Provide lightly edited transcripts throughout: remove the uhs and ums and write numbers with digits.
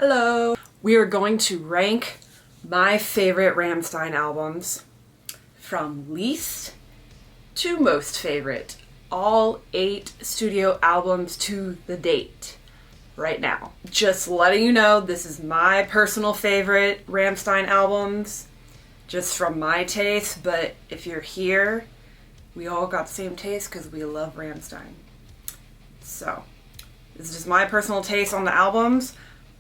Hello! We are going to rank my favorite Rammstein albums from least to most favorite. All 8 studio albums to the date right now. Just letting you know, this is my personal favorite Rammstein albums, just from my taste, but if you're here, we all got the same taste because we love Rammstein. So, this is just my personal taste on the albums.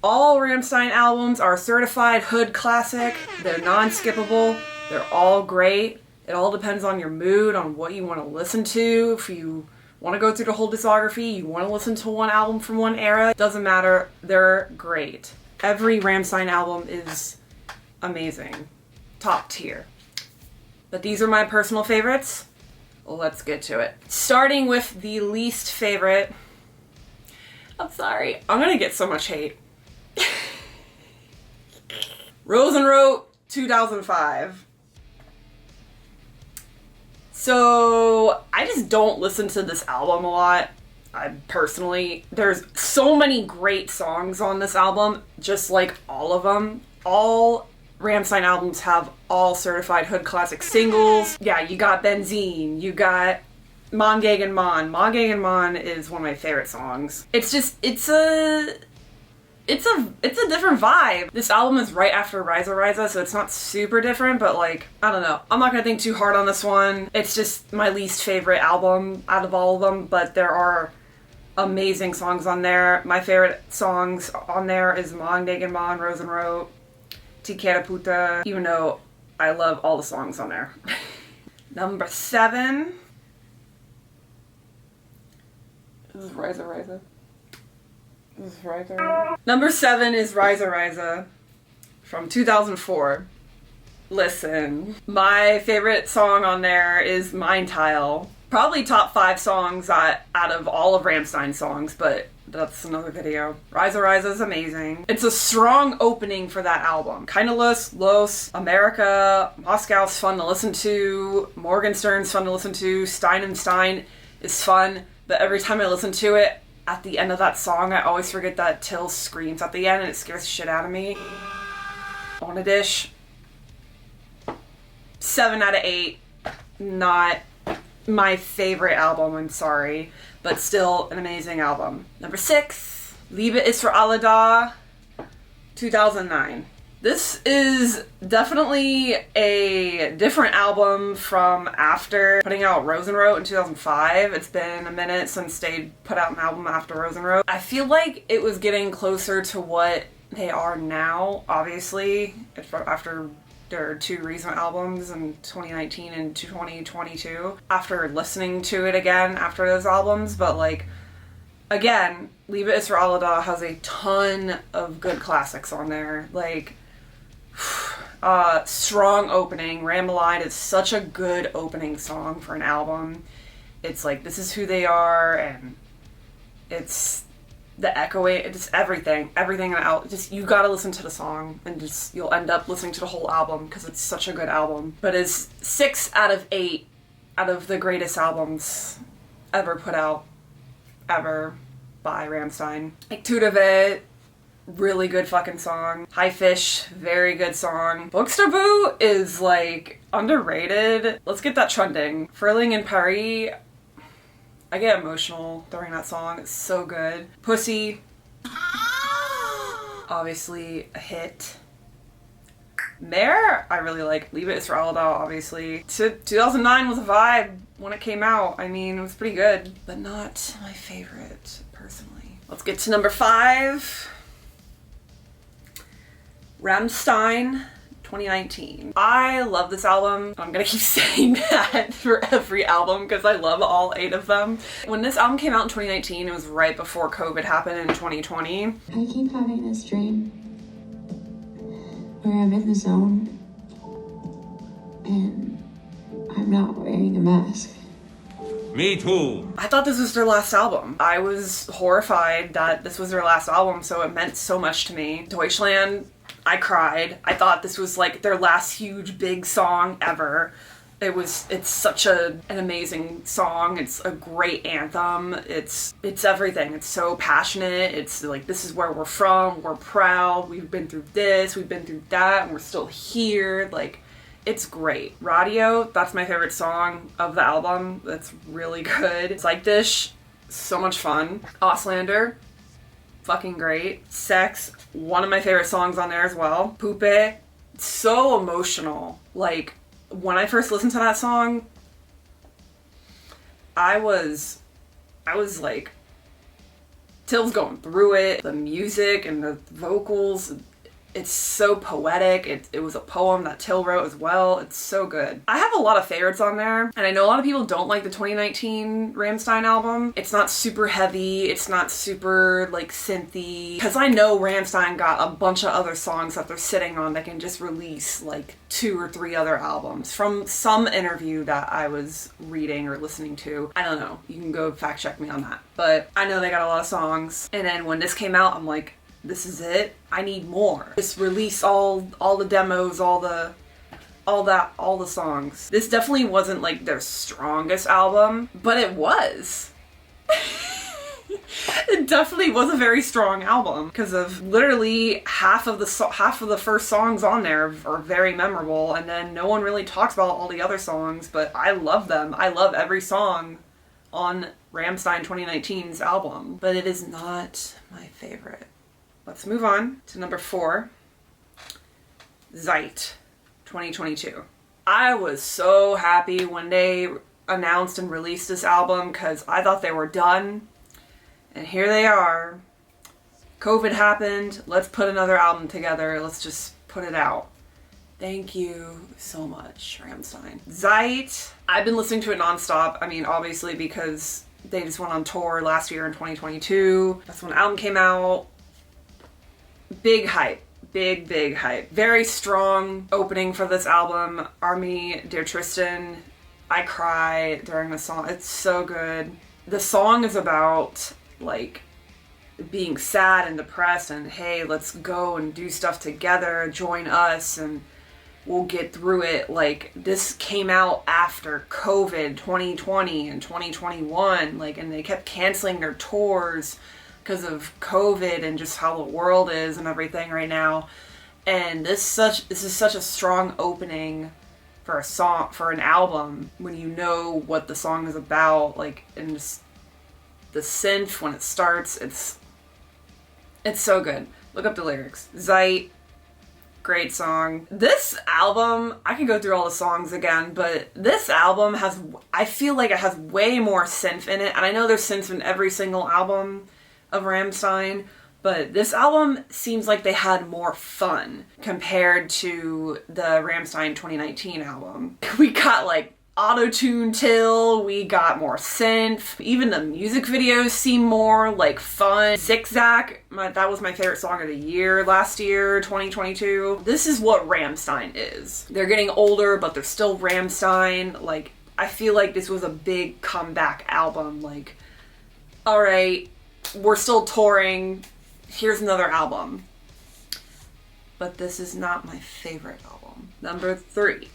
All Rammstein albums are certified hood classic. They're non-skippable. They're all great. It all depends on your mood, on what you want to listen to. If you want to go through the whole discography, you want to listen to one album from one era, it doesn't matter. They're great. Every Rammstein album is amazing. Top tier. But these are my personal favorites. Let's get to it. Starting with the least favorite. I'm sorry. I'm gonna get so much hate. Rosenrot 2005. So, I just don't listen to this album a lot. There's so many great songs on this album, just like all of them. All Rammstein albums have all certified hood classic singles. Yeah, you got Benzene, you got Mon gegen Mon. Mon gegen Mon is one of my favorite songs. It's a different vibe. This album is right after Rise, so it's not super different, but like, I don't know. I'm not gonna think too hard on this one. It's just my least favorite album out of all of them, but there are amazing songs on there. My favorite songs on there is Mon gegen Mon, Rosenrot, Ti Quero Puta, even though I love all the songs on there. Number 7. This is Rise. Number 7 is Rise from 2004. Listen, my favorite song on there is Mein Teil. Probably top 5 songs out of all of Rammstein's songs, but that's another video. Rise is amazing. It's a strong opening for that album. Kinda Los, America, Moscow's fun to listen to, Morgenstern's fun to listen to, Stein is fun, but every time I listen to it, at the end of that song, I always forget that Till screams at the end and it scares the shit out of me. On a dish. 7 out of 8. Not my favorite album, I'm sorry, but still an amazing album. Number 6, Liebe ist für alle da, 2009. This is definitely a different album from after putting out Rosenrot in 2005. It's been a minute since they put out an album after Rosenrot. I feel like it was getting closer to what they are now, obviously, after their 2 recent albums in 2019 and 2022. After listening to it again after those albums, but like, again, Liebe ist für alle da has a ton of good classics on there. Like, strong opening. Rammelite is such a good opening song for an album. It's like, this is who they are, and it's the echoing, it's everything out. Just, you gotta listen to the song, and just, you'll end up listening to the whole album because it's such a good album. But it's 6 out of 8 out of the greatest albums ever put out, ever, by Rammstein. Like, Tudavet, really good fucking song. High Fish, very good song. Buxtehude is like underrated. Let's get that trending. Frühling in Paris, I get emotional during that song. It's so good. Pussy, obviously a hit. Mare, I really like. Liebe ist für alle da, obviously. 2009 was a vibe when it came out. I mean, it was pretty good, but not my favorite, personally. Let's get to number 5. Rammstein 2019. I love this album. I'm gonna keep saying that for every album because I love all 8 of them. When this album came out in 2019, it was right before COVID happened in 2020. I keep having this dream where I'm in the zone and I'm not wearing a mask. Me too. I thought this was their last album. I was horrified that this was their last album, so it meant so much to me. Deutschland, I cried. I thought this was like their last huge big song ever. It's such an amazing song. It's a great anthem. It's everything. It's so passionate. It's like, this is where we're from. We're proud. We've been through this. We've been through that. And we're still here. Like, it's great. Radio, that's my favorite song of the album. That's really good. It's like this, so much fun. Auslander, fucking great. Sex, one of my favorite songs on there as well. Pupe, so emotional. Like, when I first listened to that song, I was like, Till's going through it. The music and the vocals, it's so poetic. It was a poem that Till wrote as well. It's so good. I have a lot of favorites on there, and I know a lot of people don't like the 2019 Rammstein album. It's not super heavy. It's not super, like, synthy. Because I know Rammstein got a bunch of other songs that they're sitting on that can just release, like, 2 or 3 other albums. From some interview that I was reading or listening to. I don't know. You can go fact check me on that. But I know they got a lot of songs. And then when this came out, I'm like, this is it. I need more. Just release all the demos, all the songs. This definitely wasn't like their strongest album, but it was. It definitely was a very strong album because of literally half of the first songs on there are very memorable, and then no one really talks about all the other songs, but I love them. I love every song on Rammstein 2019's album, but it is not my favorite. Let's move on to number 4, Zeit, 2022. I was so happy when they announced and released this album because I thought they were done. And here they are. COVID happened. Let's put another album together. Let's just put it out. Thank you so much, Rammstein. Zeit, I've been listening to it nonstop. I mean, obviously because they just went on tour last year in 2022. That's when the album came out. Big hype. Big hype. Very strong opening for this album. Army, Dear Tristan. I cry during the song. It's so good. The song is about, like, being sad and depressed and, hey, let's go and do stuff together. Join us and we'll get through it. Like, this came out after COVID 2020 and 2021. Like, and they kept canceling their tours because of COVID and just how the world is and everything right now. And this is such a strong opening for a song, for an album, when you know what the song is about, like, and just the synth when it starts, it's so good. Look up the lyrics. Zeit, great song. This album, I can go through all the songs again, but this album I feel like it has way more synth in it, and I know there's synth in every single album of Rammstein, but this album seems like they had more fun compared to the Rammstein 2019 album. We got like auto-tune Till, we got more synth, even the music videos seem more like fun. Zigzag, that was my favorite song of the year last year, 2022. This is what Rammstein is. They're getting older, but they're still Rammstein. Like, I feel like this was a big comeback album. Like, alright, we're still touring, here's another album. But this is not my favorite album. Number 3.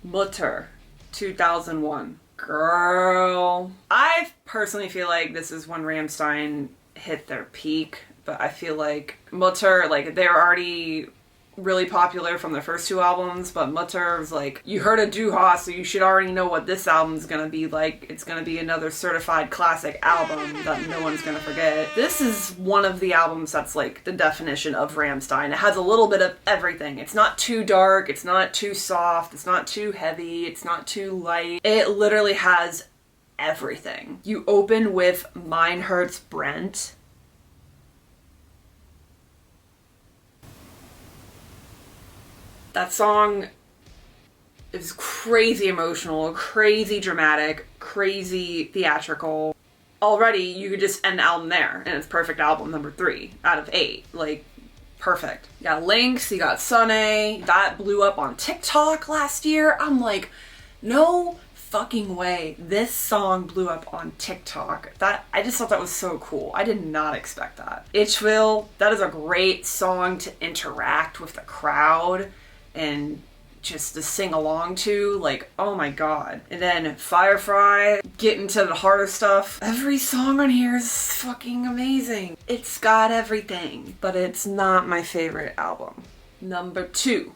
Mutter, 2001. Girl. I personally feel like this is when Rammstein hit their peak, but I feel like Mutter, like, they're already really popular from their first 2 albums, but Mutter was like, you heard of Duha, so you should already know what this album's gonna be like. It's gonna be another certified classic album that no one's gonna forget. This is one of the albums that's like the definition of Rammstein. It has a little bit of everything. It's not too dark, it's not too soft, it's not too heavy, it's not too light. It literally has everything. You open with Mein Herz brennt. That song is crazy emotional, crazy dramatic, crazy theatrical. Already, you could just end the album there, and it's perfect album number 3 out of 8. Like, perfect. You got Lynx, you got Sunny. That blew up on TikTok last year. I'm like, no fucking way. This song blew up on TikTok. I just thought that was so cool. I did not expect that. Itchville, that is a great song to interact with the crowd and just to sing along to, like, oh my god. And then Firefly, get into the harder stuff. Every song on here is fucking amazing. It's got everything, but it's not my favorite album. Number 2,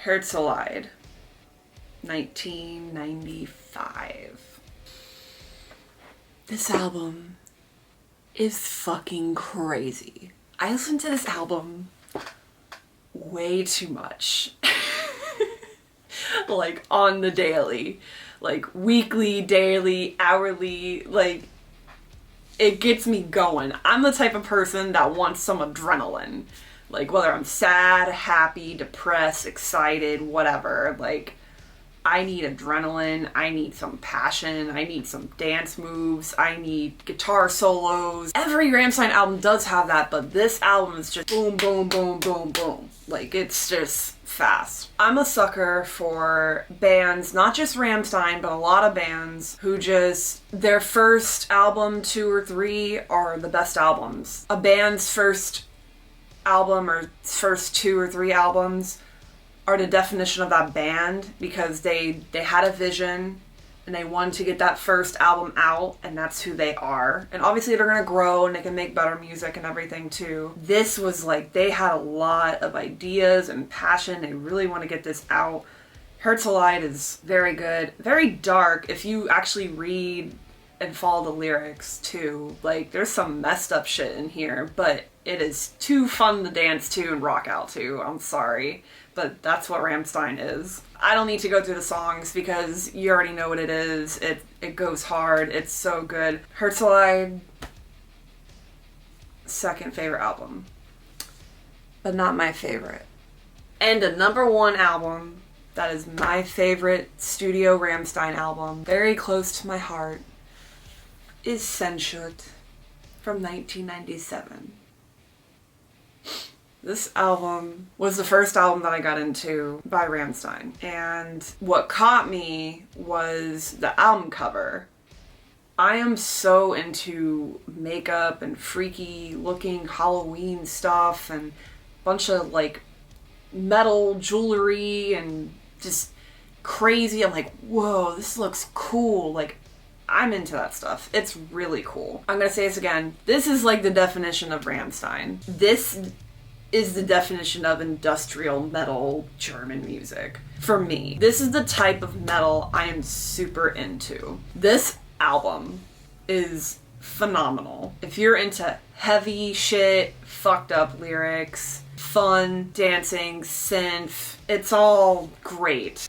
Herzeleid, 1995. This album is fucking crazy. I listened to this album way too much. Like on the daily, like weekly, daily, hourly, like it gets me going. I'm the type of person that wants some adrenaline. Like whether I'm sad, happy, depressed, excited, whatever, like I need adrenaline, I need some passion, I need some dance moves, I need guitar solos. Every Rammstein album does have that, but this album is just boom, boom, boom, boom, boom. Like, it's just fast. I'm a sucker for bands, not just Rammstein, but a lot of bands who just, their first album, 2 or 3 are the best albums. A band's first album or first 2 or 3 albums are the definition of that band because they had a vision and they wanted to get that first album out, and that's who they are. And obviously they're gonna grow and they can make better music and everything too. This was like, they had a lot of ideas and passion. They really want to get this out. Herzeleid is very good, very dark if you actually read and follow the lyrics too. Like, there's some messed up shit in here, but it is too fun to dance to and rock out to. I'm sorry, but that's what Rammstein is. I don't need to go through the songs because you already know what it is. It goes hard. It's so good. Herzeleid, second favorite album, but not my favorite. And a number 1 album that is my favorite studio Rammstein album, very close to my heart, is Sehnsucht from 1997. This album was the first album that I got into by Rammstein, and what caught me was the album cover. I am so into makeup and freaky looking Halloween stuff and a bunch of like metal jewelry and just crazy. I'm like, whoa, this looks cool. Like, I'm into that stuff. It's really cool. I'm gonna say this again. This is like the definition of Rammstein. This is the definition of industrial metal German music for me. This is the type of metal I am super into. This album is phenomenal. If you're into heavy shit, fucked up lyrics, fun, dancing, synth, it's all great.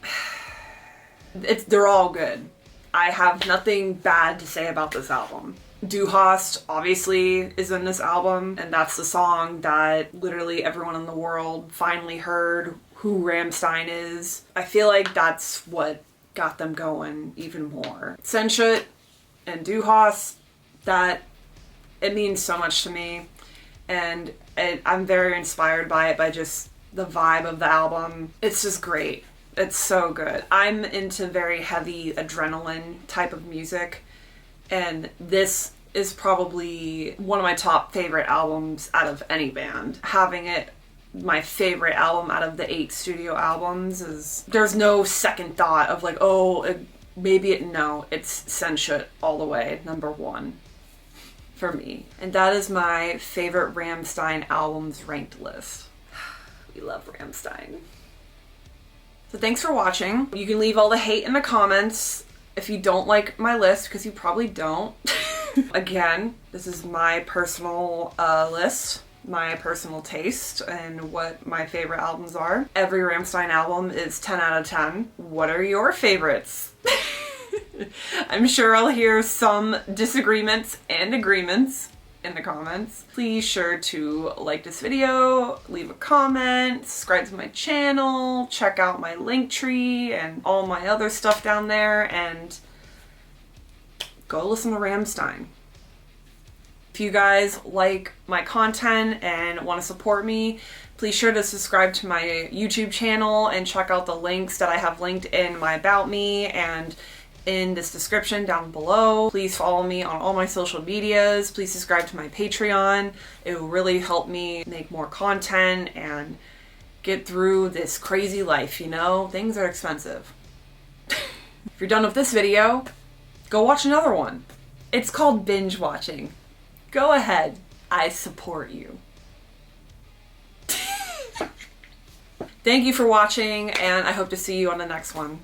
They're all good. I have nothing bad to say about this album. Du Hast obviously is in this album, and that's the song that literally everyone in the world finally heard who Rammstein is. I feel like that's what got them going even more. Sehnsucht and Du Hast, that, it means so much to me, and I'm very inspired by it, by just the vibe of the album. It's just great. It's so good. I'm into very heavy adrenaline type of music, and this is probably one of my top favorite albums out of any band. Having it my favorite album out of the 8 studio albums is, there's no second thought of like, oh, no, it's Sehnsucht all the way, number 1 for me. And that is my favorite Rammstein albums ranked list. We love Rammstein. So thanks for watching. You can leave all the hate in the comments if you don't like my list, because you probably don't. Again, this is my personal list, my personal taste, and what my favorite albums are. Every Rammstein album is 10 out of 10. What are your favorites? I'm sure I'll hear some disagreements and agreements in the comments. Please sure to like this video, leave a comment, subscribe to my channel, check out my Linktree and all my other stuff down there, and go listen to Rammstein. If you guys like my content and want to support me, please sure to subscribe to my YouTube channel and check out the links that I have linked in my About Me and in this description down below. Please follow me on all my social medias. Please subscribe to my Patreon. It will really help me make more content and get through this crazy life, you know? Things are expensive. If you're done with this video, go watch another one. It's called binge watching. Go ahead. I support you. Thank you for watching, and I hope to see you on the next one.